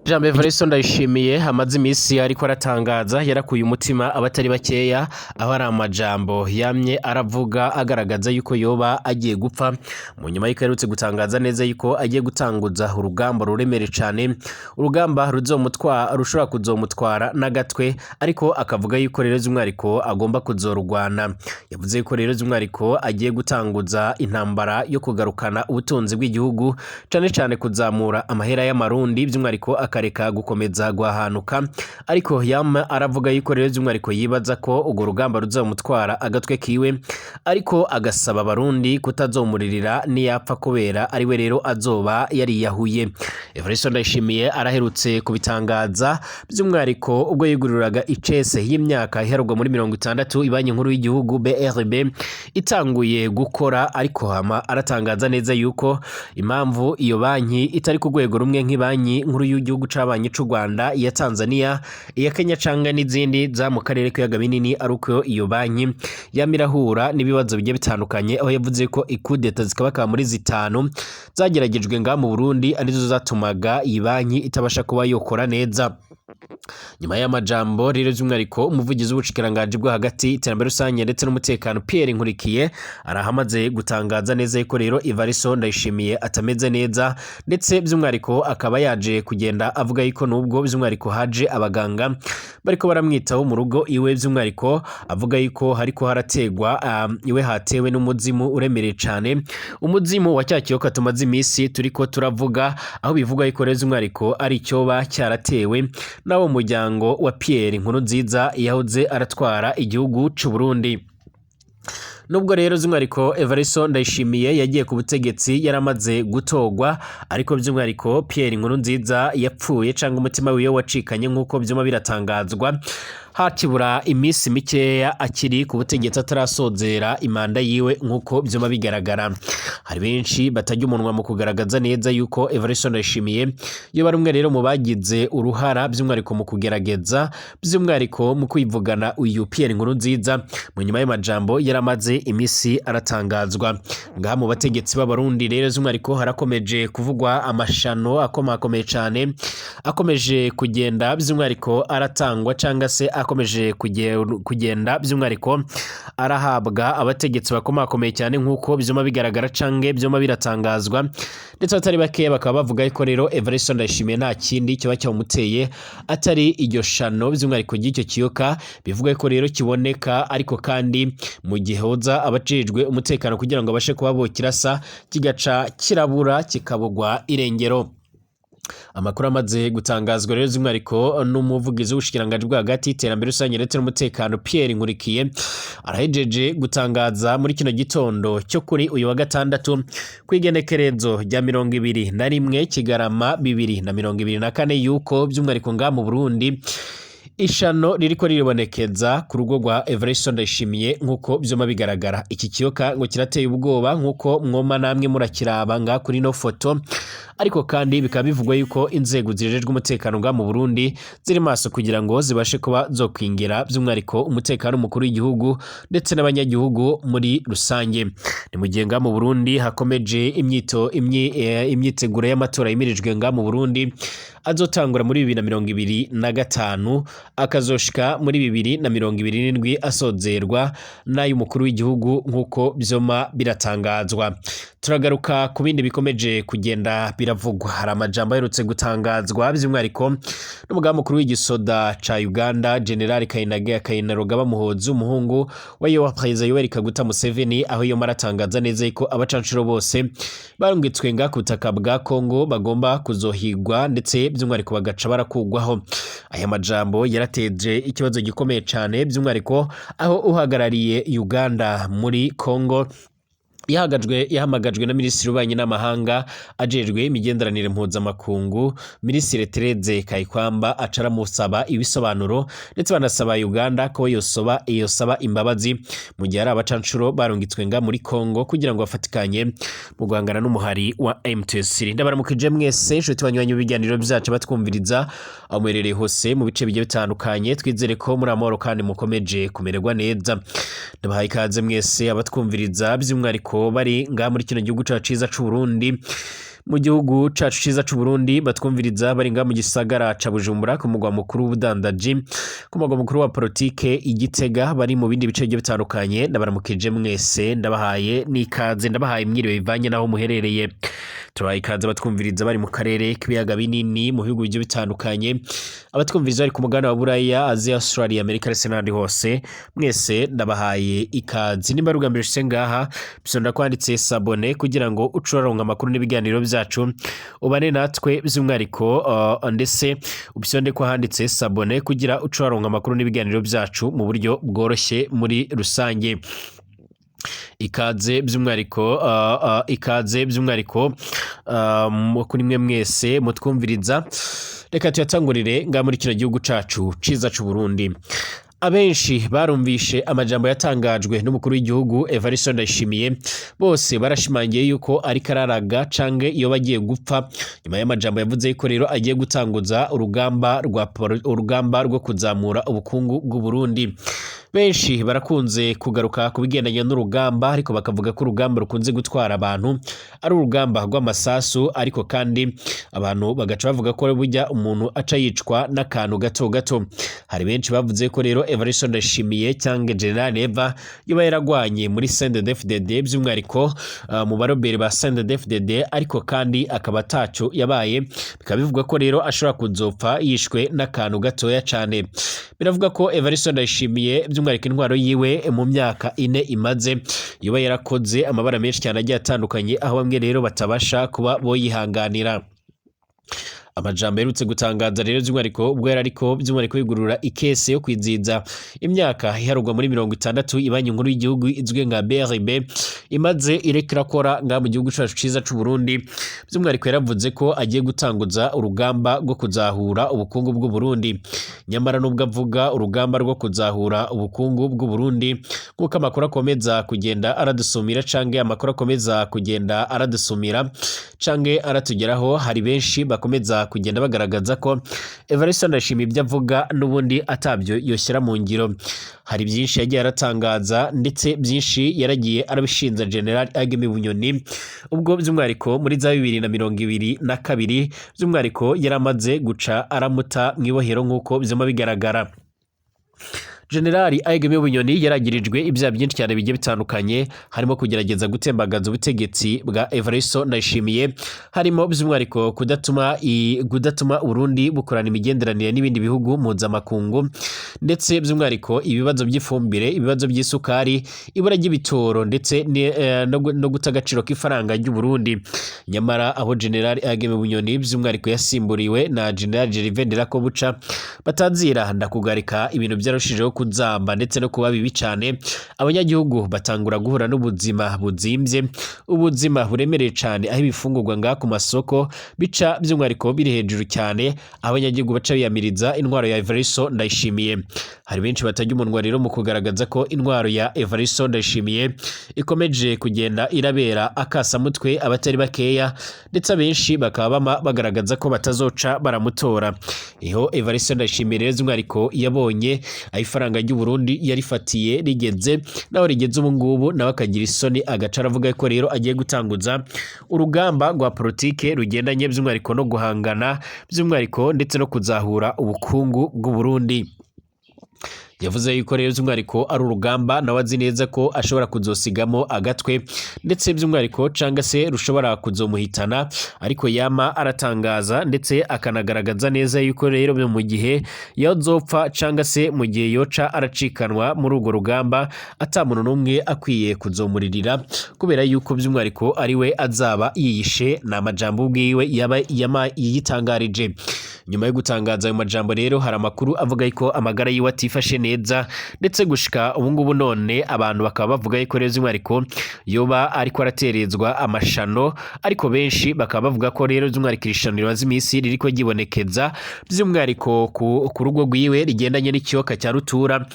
Jambo Evariste Ndayishimiye hamaze imisi ariko aratangaza yarakuye umutima abatari bakeya aho ari amajambo yamye aravuga agaragaza yuko yoba agiye gupfa mu nyuma y'iko aherutse gutangaza neza yuko agiye gutanguza urugamba ruremere cane urugamba rushobora kuzomutwara n'agatwe ariko akavuga yuko rero z'umwariko agomba kuzorugwana yavuze yuko rero z'umwariko agiye gutanguza intambara yo kugarukana ubutunzi bw'igihugu cane kuzamura amahera y'amarundi by'umwariko akareka gukomeza guhahanuka ariko yama aravuga yuko rero z'umwariko yibaza ko ugo rugamba ruzamutwara agatwe kiwe ariko agasaba abarundi kutazomuririra niyapfa kubera ariwe rero azoba yariyahuye. Evariste Ndayishimiye araherutse kubitangaza by'umwariko ubwo yiguriraga icese y'imyaka iherugwa muri 60 ibanki nkuru y'igihugu BRB itanguye gukora ariko hama aratangaza neza yuko impamvu iyo banki itari ku rwego rumwe nk'ibanki nkuru y'igihugu c'abanyi c'u Rwanda iya Tanzania iya Kenya canga n'izindi za mu karere k'ibiyaga binini aruko iyo banki yamirahura n'ibibazo bigiye bitandukanye aho yavuze ko ikudeta zikaba muri zitanu zageragejwe nga mu Burundi arizo zatumaga iyi banki itabasha kuba yokora neza. Nyuma y'amajambo rero z'umwariko umuvugizi w'ubushikiranganje bwo hagati iterambere rusange ndetse n'umutekano Pierre Nkurikiye arahamaze gutangaza neza yuko rero Evariste Ndayishimiye atameze neza ndetse by'umwariko akaba yaje kugenda avuga yuko nubwo by'umwariko haje abaganga bariko baramwitaho mu rugo iwe by'umwariko avuga yuko hariko harategwa iwe hatewe n'umuzimu uremereye cane umuzimu wa cyakiyoka tumaze imisi turiko turavuga aho bivuga yuko rero by'umwariko ari cyoba cyaratewe nawo muryango wa Pierre Nkurunziza yahoze aratwara igihugu c'u Burundi. Nubwo rero z'umwariko Evariste Ndayishimiye yagiye ku butegetsi yaramaze gutogwa ariko by'umwariko Pierre Nkurunziza yapfuye canga umutima wiwe wacikanye nkuko byuma biratangazwa hakibura imisi mikeya akiri ku butegetsi atarasozera imanda yiwe nkuko byuma bigaragara. Hari benshi batajya umunwa mu kugaragaza neza yuko Evariste Ndayishimiye yo barumwe rero mu bagize uruhara by'umwariko mu kugerageza by'umwariko mu kwivugana uyu Pierre Nkurunziza mu nyuma y'amajambo yaramaze imisi aratangazwa ngaha mu bategetsi b'abarundi rero z'umwariko harakomeje kuvugwa amashano akomakomeye cane akomeje kugenda by'umwariko aratangwa canga se akomeje kugenda by'umwariko arahabwa abategetsi bakomakomeye cyane nkuko byuma bigaragara cange byuma biratangazwa ndetse atari bake bakaba bavuga ko rero Evariste Ndayishimiye nta kindi kiba cyamuteye atari iryo shano by'umwariko ry'icyo kiyoka bivuga ko rero kiboneka ariko kandi mu gihe hoza abacejwe umutekano kugira ngo abashe kuba bokirasa kigaca kirabura kikabugwa irengero. Amakuru amaze gutangazwa rero z'umwariko n'umuvugizi w'ubushikiranganje bwa hagati iterambere rusange ndetse n'umutekano Pierre Nkurikiye arahejeje gutangaza muri kino gitondo cyo kuri uyu wa gatandatu kwigenekerezo rya 21 Kigarama 2024 yuko by'umwariko nga mu Burundi ishano ririko riribonekeza ku rugo rwa Evariste Ndayishimiye nkuko byuma bigaragara. Iki kiyoka ngo kirateye ubwoba nkuko mwoma namwe murakiraba nga kuri no foto ariko kandi bikaba bivugwa yuko inzego zijejwe umutekano nga mu Burundi ziri maso kugira ngo zibashe kuba zokwingira by'umwariko umutekano mukuru w'igihugu ndetse n'abanyagihugu muri rusange. Ni mu gihe nga mu Burundi hakomeje imyiteguro y'amatora yimirijwe nga mu Burundi azotangura muri 2025 akazoshika muri 2027 asozerwa n'ay'umukuru w'igihugu nkuko byoma biratangazwa. Turagaruka ku bindi bikomeje kugenda biravugwa. Hari amajambo aherutse gutangazwa by'umwariko n'umugaba mukuru w'igisoda ca Uganda General Kainerugaba Muhoozi umuhungu wa Perezida Yoweri Kaguta Museveni aho iyo maratangaza neza ko abacancuro bose barungitswe nga ku butaka bwa Kongo bagomba kuzohigwa ndetse by'umwariko bagaca barakugwaho. Aya majambo yarateje ikibazo gikomeye cane by'umwariko aho uhagarariye Uganda muri Kongo yahamagajwe na Minisitiri w'Ububanyi n'Amahanga ajejwe imigenderanire mpuzamakungu Minisitiri Tereze Kayikwamba acara musaba ibisobanuro ndetse banasaba Uganda ko yosaba imbabazi mu gihe ari abacancuro barungitswe nga muri Kongo kugira ngo bafatikanye mu guhangana n'umuhari wa M23. Ndabaramukije mwese nshuti banywanyi b'ibiganiro byacu batwumviriza amwerereye hose mu bice bigiye bitandukanye twizere ko muri amahoro kandi mukomeje kumererwa neza. Ndabahaye ikaze mwese abatwumviriza by'umwariko bari nga muri kino gihugu cyacu ciza c'u Burundi mu gihugu cacu ciza c'u Burundi batwumviriza bari nga mu gisagara ca Bujumbura ku mugwa mukuru w'ubudandaji ku mugwa mukuru wa politike Igitega bari mu bindi bice bigiye bitandukanye ndabaramukije mwese ndabahaye n'ikaze ndabahaye mwiriwe bivanye naho muherereye turahaye ikaze batwumviriza bari mu karere k'ibiyaga binini mu bihugu bigiye bitandukanye abatwumviriza bari ku mugabane wa Buraya Asia Australia Amerika ndetse n'ahandi hose mwese ndabahaye ikaze nimba rugambire shise ngaha bisonda kwanditse sabone kugira ngo ucuraronka amakuru n'ibiganiro byacu ubane natwe by'umwariko ndetse ubisonde ko handitse sabone kugira ucuraronka amakuru n'ibiganiro byacu mu buryo bworoshye muri rusange ikaze by'umwariko kuri mwe mwese mutwumviriza reka tuyatangurire nga muri kino gihugu cacu ciza c'u Burundi abenshi barumvishe amajambo yatangajwe n'umukuru w'igihugu Evariste Ndayishimiye bose barashimangiye yuko ari kararaga canke iyo bagiye gupfa nyuma y'amajambo yavuze yuko rero agiye gutanguza urugamba rwo kuzamura ubukungu bw'u Burundi benshi barakunze kugaruka ku bigendanye n'urugamba ariko bakavuga ko urugamba rukunze gutwara abantu ari urugamba rw'amasasu ariko kandi abantu bagaca bavuga ko burya umuntu aca yicwa n'akantu gato gato hari benshi bavuze ko rero Evariste Ndayishimiye cyangwa General Neva yoba yaragwanye muri CNDD-FDD by'umwariko mu barobere ba CNDD-FDD ariko kandi akaba ataco yabaye bikaba bivugwa ko rero ashobora kuzopfa yishwe n'akantu gatoya cane biravuga ko Evariste Ndayishimiye by'umwariko intwaro yiwe mu myaka 4 imaze yoba yarakoze amabara menshi cyane agiye atandukanye aho bamwe rero batabasha kuba boyihanganira amajambo yerutse gutangaza rero by'umwariko ubwo yarariko by'umwariko yigurura ikese yo kwiziza imyaka iharugwa muri 60 ibanyi nkuru y'igihugu izwe nka BRB imaze irekera kora nga mu gihugu cacu ciza c'u Burundi by'umwariko yaravuze ko agiye gutanguza urugamba rwo kuzahura ubukungu bw'u Burundi nyamara nubwo avuga urugamba rwo kuzahura ubukungu bw'u Burundi kuko amakuru akomeza kugenda aradusumira canke amakuru akomeza kugenda aradusumira canke aratugeraho hari benshi bakomeza kugenda bagaragaza ko Evariste Ndayishimiye ibyo avuga n'ubundi atabyo yoshyira mu ngiro hari byinshi yagiye aratangaza ndetse byinshi yaragiye arabishinza General Agemi Bunyoni ubwo by'umwariko muri za 2022 by'umwariko yaramaze guca aramuta mwibohero nk'uko bizoma bigaragara Generali Agemi Bunyoni yaragirijwe ibyaha byinshi cyane bigiye bitandukanye harimo kugerageza gutembagaza ubutegetsi bwa Evariste Ndayishimiye harimo by'umwariko kudatuma Burundi bukorana imigenderanire n'ibindi bihugu mpuzamakungu ndetse by'umwariko ibibazo by'ifumbire ibibazo by'isukari ibura ry'ibitoro ndetse no guta agaciro k'ifaranga ry'u Burundi nyamara abo Generali Agemi Bunyoni by'umwariko yasimburiwe na General Gervais Ndirakobuca batazira ndakugarika ibintu byarushijeho kuzamba ndetse no kuba bibi cyane abanyagihugu batangura guhura n'ubuzima buzimbye ubuzima buremereye cyane aho ibifungurwa nga ku masoko bica by'umwariko biri hejuru cyane abanyagihugu baca biyamiriza intwaro ya Evariste Ndayishimiye hari benshi batajya umunwa rero mu kugaragaza ko intwaro ya Evariste Ndayishimiye ikomeje kugenda irabera akasamutwe abatari bakeya ndetse abenshi bakaba bagaragaza ko batazoca baramutora iho Evariste Ndayishimiye rero by'umwariko yabonye ifaranga ry'u Burundi yarifatiye rigeze naho rigeze ubu ngubu nawe akagira isoni agaca aravuga ko rero agiye gutanguza urugamba rwa politike rugendanye by'umwariko no guhangana by'umwariko ndetse no kuzahura ubukungu bw'u Burundi yavuze yuko rero by'umwariko ari urugamba nawe azi neza ko ashobora kuzosigamo agatwe ndetse by'umwariko canga se rushobora kuzomuhitana ariko yama aratangaza ndetse akanagaragaza neza yuko rero mu gihe yazopfa canga se mu gihe yoca aracikanwa muri urwo rugamba atamuntu n'umwe akwiye kuzomuririra kubera yuko by'umwariko ari we azaba yiyishe n'amajambo ubwiwe yaba yitangarije nyuma yo gutangaza ayo majambo rero hari amakuru avuga yuko amagara yiwe atifashe neza ndetse gushika ubu ngubu none abantu bakaba bavuga yuko rero by'umwariko yoba ariko araterezwa amashano ariko benshi bakaba bavuga ko rero by'umwariko irishano rimaze iminsi ririko ryibonekeza by'umwariko ku rugo rwiwe rigendanye n'ikiyoka cya rutura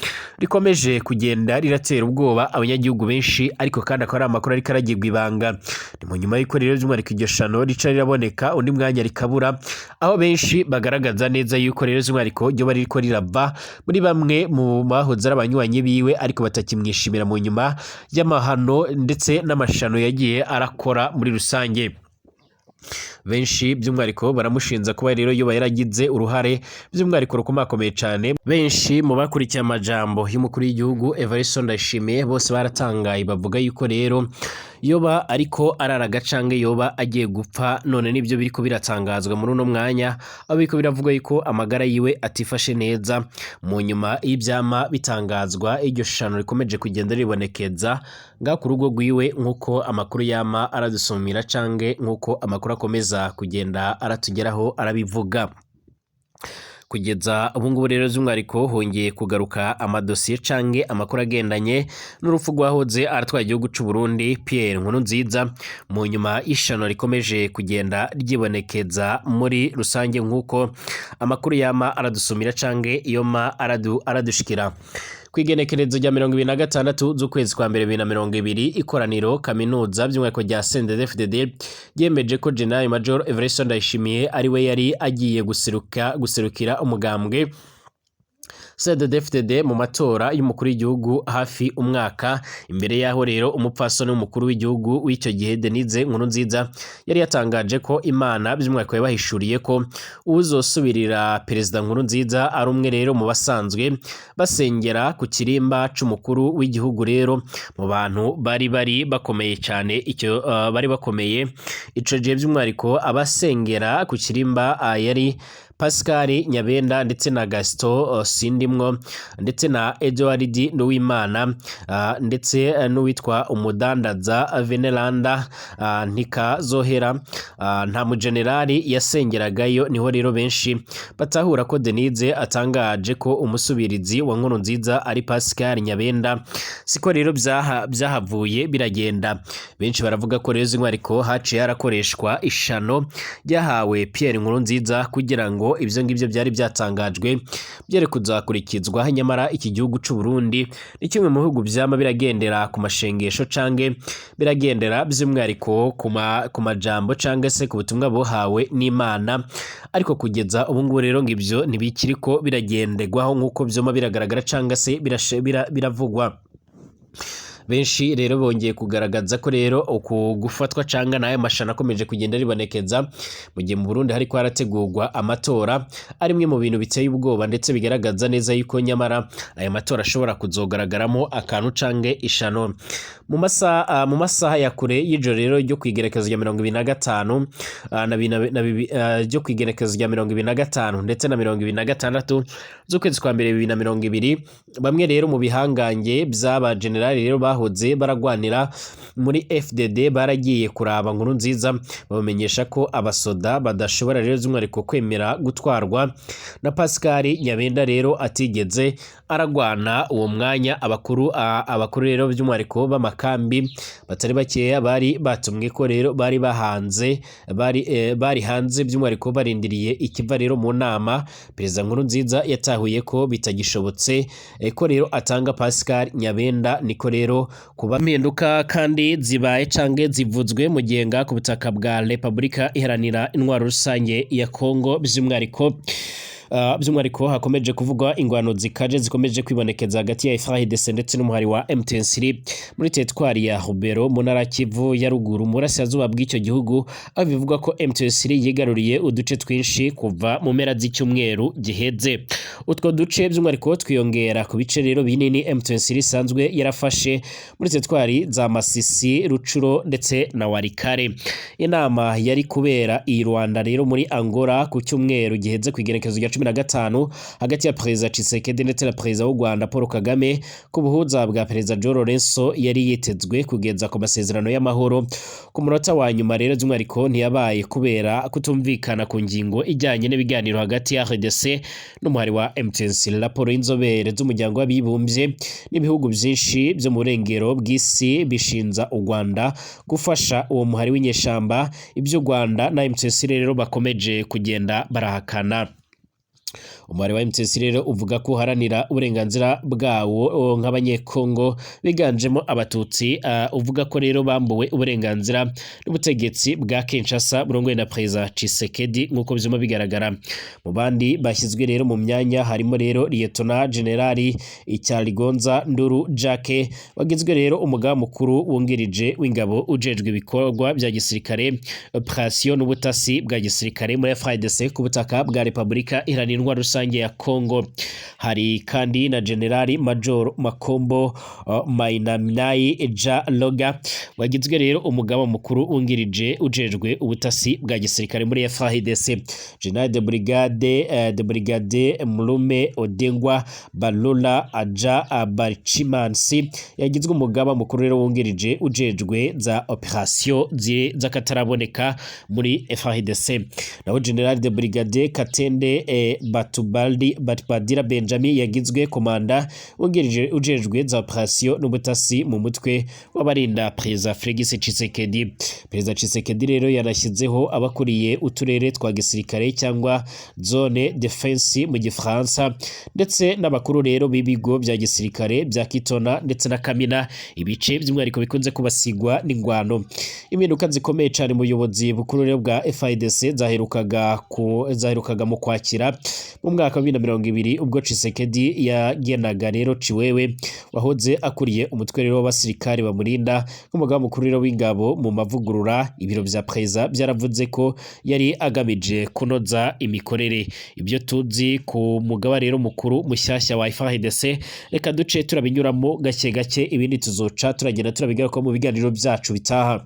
rikomeje kugenda riratera ubwoba abanyagihugu benshi ariko kandi akaba ari amakuru ariko aragirwa ibanga ni mu nyuma y'uko rero by'umwariko iryo shano rica riraboneka undi mwanya rikabura aho benshi bagaragaza neza yuko rero by'umwariko ryo bari riko rirava muri bamwe mu bahoze ari abanywanyi biwe ariko batakimwishimira mu nyuma y'amahano ndetse n'amashano yagiye arakora muri rusange benshi by'umwihariko baramushinza kuba rero yoba yaragize uruhare by'umwihariko rukomakomeye cyane. Benshi mu bakurikiye amajambo y'umukuru w'igihugu Evariste Ndayishimiye bose baratangaye bavuga yuko rero yoba ariko araraga canke yoba agiye gupfa. None nibyo biriko biratangazwa muri uno mwanya, aho biriko biravuga yuko amagara yiwe atifashe neza. Mu nyuma y'ivyama bitangazwa, iryo shano rikomeje kugenda ribonekeza nga ku rugo rwiwe, nk'uko amakuru yama aradusumira canke nk'uko amakuru akomeza kugenda aratugeraho arabivuga. Kugeza ubu ngubu rero by'umwihariko hongeye kugaruka amadosiye canke amakuru agendanye n'urupfu rwahoze aratwaye igihugu c'u Burundi Pierre Nkurunziza, mu nyuma y'ishano rikomeje kugenda ryibonekeza muri rusange nk'uko amakuru yama aradusumira canke iyoma aradushikira. Kwigenekerezo rya 26 z'ukwezi kwa mbere 2020, ikoraniro kaminuza by'umwihariko rya CNDD-FDD ryemeje ko General Major Evariste Ndayishimiye ari we yari agiye guserukira umugambwe CNDD-FDD mu matora y'umukuru w'igihugu hafi umwaka imbere yaho. Rero umupfasoni w'umukuru w'igihugu w'icyo gihe Denise Nkurunziza yari yatangaje ko Imana by'umwihariko yabahishuriye ko uzosubirira perezida Nkurunziza ari umwe rero mu basanzwe basengera ku kirimba c'umukuru w'igihugu. Rero mu bantu bari bakomeye cyane icyo bari bakomeye ico gihe by'umwihariko abasengera ku kirimba yari Pascal Nyabenda ndetse na Gaston Sindimwo ndetse na Edouard Nduwimana ndetse n'uwitwa umudandaza Veneranda Ntikazohera. Nta mujenerali yasengeragayo. Niho rero benshi batahura ko Denise atangaje ko umusubirizi wa Nkurunziza ari Pascal Nyabenda. Siko rero byahavuye biragenda. Benshi baravuga ko rero z'intwariko haciye harakoreshwa ishano ryahawe Pierre Nkurunziza kugira ngo ibyo ngibyo byari byatangajwe byere kuzakurikizwa. Nyamara iki gihugu c'u Burundi ni kimwe mu bihugu byama biragendera ku mashengesho canke biragendera by'umwihariko ku majambo canke se ku butumwa buhawe n'Imana, ariko kugeza ubu ngubu rero ngibyo ntibikiriko biragendegwaho nk'uko byoma biragaragara canke se biravugwa. Benshi rero bongeye kugaragaza ko rero gufatwa canga nayo mashana akomeje kugenda ribonekeza mu gihe mu Burundi hariko harategurwa amatora, ari mwe mu bintu biteye ubwoba ndetse bigaragaza neza yuko nyamara aya matora ashobora kuzogaragaramo akantu cange ishano. Mu masaha ya kure y'ijoro rero ryo kwigerekezo rya 25 ryo kwigerekezo rya 25 ndetse na 26 z'ukwezi kwa mbere 2020, bamwe rero mu bihangange by'aba generali rero bahoze baragwanira muri FDD baragiye kuraba Nkurunziza bamenyesha ko abasoda badashobora rero z'umwihariko kwemera gutwarwa na Pascal Nyabenda. Rero atigeze aragwana uwo mwanya. Abakuru rero by'umwihariko b'amakambi batari bakeya bari batumwe ko rero bari hanze by'umwihariko barindiriye ikiva rero mu nama. Perezida Nkurunziza yatahuye ko bitagishobotse ko rero atanga Pascal Nyabenda. Niko rero kuba mpinduka kandi zibaye cange zivuzwe mu gihenga ku butaka bwa Repubulika Iharanira Intwaro Rusange ya Kongo. By'umwihariko hakomeje kuvugwa ingwano zikaje zikomeje kwibonekeza hagati ya FARDC ndetse n'umuhari wa M23 muri teritwari ya Rubero mu ntara Kivu ya ruguru mu burasirazuba bw'icyo gihugu, aho bivugwa ko M23 yigaruriye uduce twinshi kuva mu mpera z'icyumweru giheze. Utwo duce by'umwihariko twiyongera ku bice rero binini M23 isanzwe yarafashe muri teritwari za Masisi, Rucuro ndetse na Warikare. Inama yari kubera i Rwanda rero muri Angola ku cyumweru giheze kwigerekezo rya 15 hagati ya Perezida Tshisekedi ndetse na Perezida w'u Rwanda Paul Kagame ku buhuza bwa Perezida João Lourenço yari yitezwe kugeza ku masezerano y'amahoro. Ku munota wa nyuma rero by'umwihariko ntiyabaye kubera kutumvikana ku ngingo ijyanye n'ibiganiro hagati ya RDC n'umuhari wa M23. Raporo y'inzobere z'umuryango w'abibumbye n'ibihugu byinshi byo mu burengero bw'isi bishinza u Rwanda gufasha uwo muhari w'inyeshamba. Ibyo u Rwanda na M23 rero bakomeje kugenda barahakana. umubare wa MTS rero uvuga ko uharanira uburenganzira bwawo nk'abanyekongo biganjemo abatutsi, uvuga ko rero bambuwe uburenganzira n'ubutegetsi bwa Kinshasa burongowe na President Tshisekedi nk'uko bizuma bigaragara. Mu bandi bashyizwe rero mu myanya harimo rero Lieutenant General Icyaligonza Nduru Jacques wagizwe rero umugaba mukuru wungirije w'ingabo ujejwe ibikorwa bya gisirikare, operation n'ubutasi bwa gisirikare muri FARDC ku butaka bwa Repubulika Iharanira rusange ya Kongo. Hari kandi na General Major Makombo Mainaminai Eja Loga wagizwe rero umugaba mukuru wungirije ujejwe ubutasi bwa gisirikare muri FARDC. General de Brigade Mulume Odengwa Balola Aja Barchimansi yagizwe umugaba mukuru rero wungirije ujejwe za operation z'akataraboneka muri FARDC. Naho General de Brigade Katende Batubadira Benjamin yagizwe komanda wungirije ujejwe za operation n'ubutasi mu mutwe w'abarinda President Felix Tshisekedi. President Tshisekedi rero yarashyizeho abakuriye uturere twa gisirikare cyangwa zone defense mu gifaransa, ndetse n'abakuru rero b'ibigo bya gisirikare bya Kitona ndetse na Kamina, ibice by'umwihariko bikunze kubasigwa n'ingwano. Impinduka zikomeye cyane mu buyobozi bukuru rero bwa FARDC zaherukaga mu kwakira mu mwaka wa 2020 ubwo Tshisekedi yagenaga rero Chiwewe wahoze akuriye umutwe rero w'abasirikare bamurinda nk'umugaba mukuru rero w'ingabo mu mavugurura. Ibiro vya Preza byaravuze ko yari agamije kunoza imikorere. Ibyo tuzi ku mugaba rero mukuru mushyashya wa FARDC, reka duce turabinyuramo gake gake, ibindi tuzoca turagenda turabigaruka mu biganiro byacu bitaha.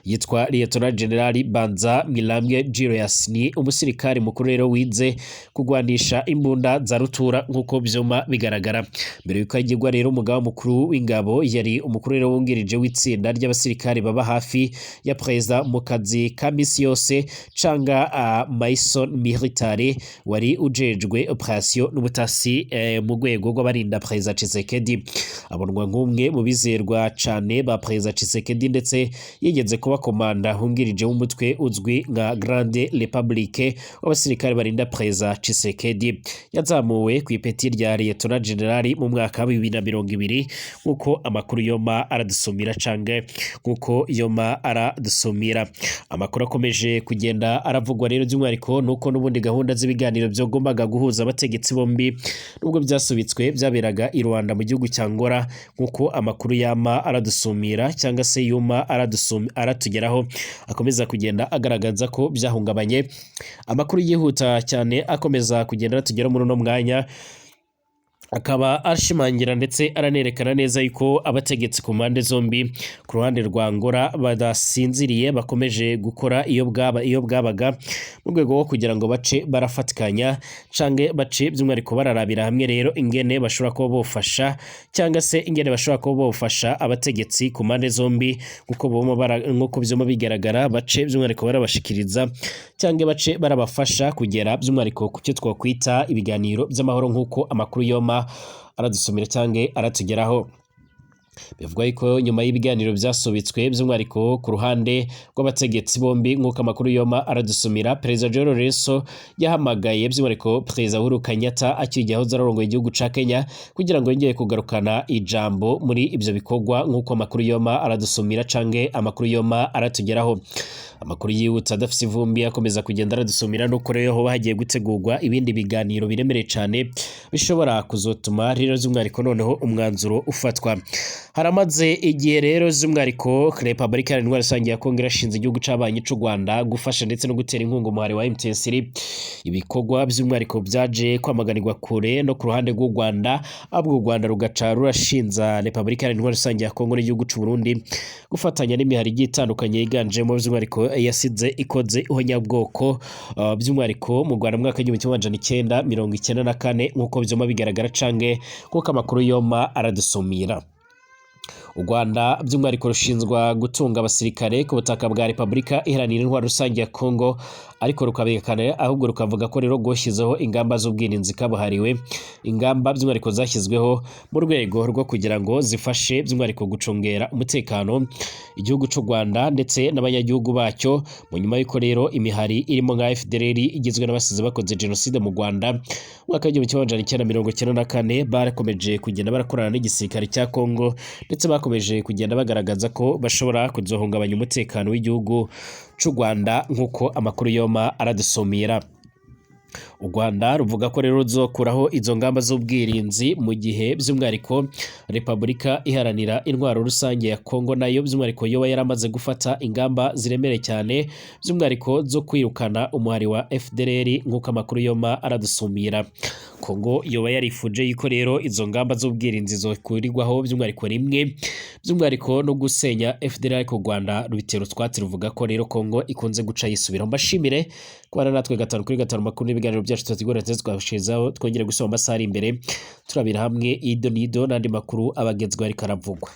Yitwa Lieutenant General Banza Milambwe Julius, ni umusirikare mukuru rero wize kugwanisha imbunda za rutura nk'uko byoma bigaragara. Mbere yuko agirwa rero umugaba mukuru w'ingabo, yari umukuru rero wungirije w'itsinda ry'abasirikare baba hafi ya President mu kazi ka misi yose canga Maison Militare, wari ujejwe operation n'ubutasi mu rwego rw'abarinda President Tshisekedi. Abonwa nk'umwe mu bizerwa cane ba President Tshisekedi, ndetse yigeze kuba komanda hungirije w'umutwe uzwi nka Grande Republique w'abasirikare barinda President Tshisekedi. Yazamuwe ku ipeti rya Lieutenant General mu mwaka wa 2020 nk'uko amakuru yoma aradusumira cange nk'uko yoma aradusumira. Amakuru akomeje kugenda aravugwa rero by'umwihariko nuko n'ubundi gahunda z'ibiganiro byogombaga guhuza abategetsi bombi nubwo byasubitswe byaberaga i Rwanda mu gihugu cya Angola nk'uko amakuru yama aradusumira cyangwa se yuma aratugeraho akomeza kugenda agaragaza ko byahungabanye. Amakuru yihuta cyane akomeza kugenda atugera muri uno mwanya, akaba ashimangira ndetse aranerekana neza yuko abategetsi ku mpande zombi ku ruhande rwa Angola badasinziriye, bakomeje gukora iyo bwabaga mu rwego rwo kugira ngo bace barafatikanya cange bace by'umwihariko bararabira hamwe rero ingene bashobora kuba bofasha cyangwa se ingene bashobora kuba bofasha abategetsi ku mpande zombi nk'uko byoma bigaragara, bace by'umwihariko barabashikiriza cyangwa bace barabafasha kugera by'umwihariko ku cyo twakwita ibiganiro by'amahoro nk'uko amakuru yoma aradusumira cyangwa aratugeraho. Bivugwa yuko nyuma y'ibiganiro byasubitswe by'umwihariko ku ruhande rw'abategetsi bombi nk'uko amakuru yoma aradusumira, President Joe Lorenzo yahamagaye by'umwihariko President Uhuru Kenyatta akijyaho zararongoye igihugu ca Kenya kugira ngo yongeye kugarukana ijambo muri ibyo bikorwa nk'uko amakuru yoma aradusumira cange amakuru yoma aratugeraho. Amakuru yihuta adafite ivumbi akomeza kugenda aradusumira nuko rero ho hagiye gutegurwa ibindi biganiro biremereye cyane bishobora kuzotuma rero z'umwihariko noneho umwanzuro ufatwa. Haramaze igihe rero z'umwihariko Repubulika Iharanira rusange ya Kongo irashinze igihugu c'abanyi c'u Rwanda gufasha ndetse no gutera inkunga umuhari wa M23. Ibikorwa by'umwihariko byaje kwamaganirwa kure no ku ruhande rw'u Rwanda, abwo u Rwanda rugaca rurashinza Repubulika Iharanira rusange ya Kongo n'igihugu c'u Burundi gufatanya n'imihari itandukanye yiganjemo by'umwihariko yasize ikoze ihonyabwoko by'umwihariko mu Rwanda mwaka w'1994 nk'uko byoma bigaragara cange nk'uko amakuru yoma aradusumira. u Rwanda by'umwihariko rushinzwa gutunga abasirikare ku butaka bwa Repubulika Iharanira Intwaro Rusange ya Kongo, ariko rukabikana ahubwo rukavuga ko rero rwashyizeho ingamba z'ubwirinzi kabuhariwe, ingamba by'umwihariko zashyizweho mu rwego rwo kugira ngo zifashe by'umwihariko gucungera umutekano igihugu cy'u Rwanda ndetse n'abanyagihugu bacyo, mu nyuma y'uko rero imihari irimo nka FDLR igizwe n'abasize bakoze jenoside mu Rwanda mu mwaka w'1994 barakomeje kugenda barakorana n'igisirikare cya Kongo, ndetse bakomeje kugenda bagaragaza ko bashobora kuzohungabanya umutekano w'igihugu cy'u Rwanda nk'uko amakuru yoma aradusomera. U Rwanda ruvuga ko rero ruzokuraho izo ngamba z'ubwirinzi mu gihe by'umwihariko Repubulika Iharanira Intwaro Rusange ya Kongo nayo by'umwihariko yoba yaramaze gufata ingamba ziremereye cyane by'umwihariko zo kwirukana umuhari wa FDLR nk'uko amakuru yoma aradusumira. Kongo yoba yarifuje yuko rero izo ngamba z'ubwirinzi zokurirwaho by'umwihariko rimwe by'umwihariko no gusenya FDLR, ariko u Rwanda rubitera utwatsi ruvuga ko rero Kongo ikunze guca yisubiraho. Mbashimire kubana natwe 5 kuri 5 makuru n'ibiganiro byacu tutigora twashizaho, twongere gusoma amasaha ari imbere turabira hamwe ido nido n'andi makuru abagezweho ariko aravugwa.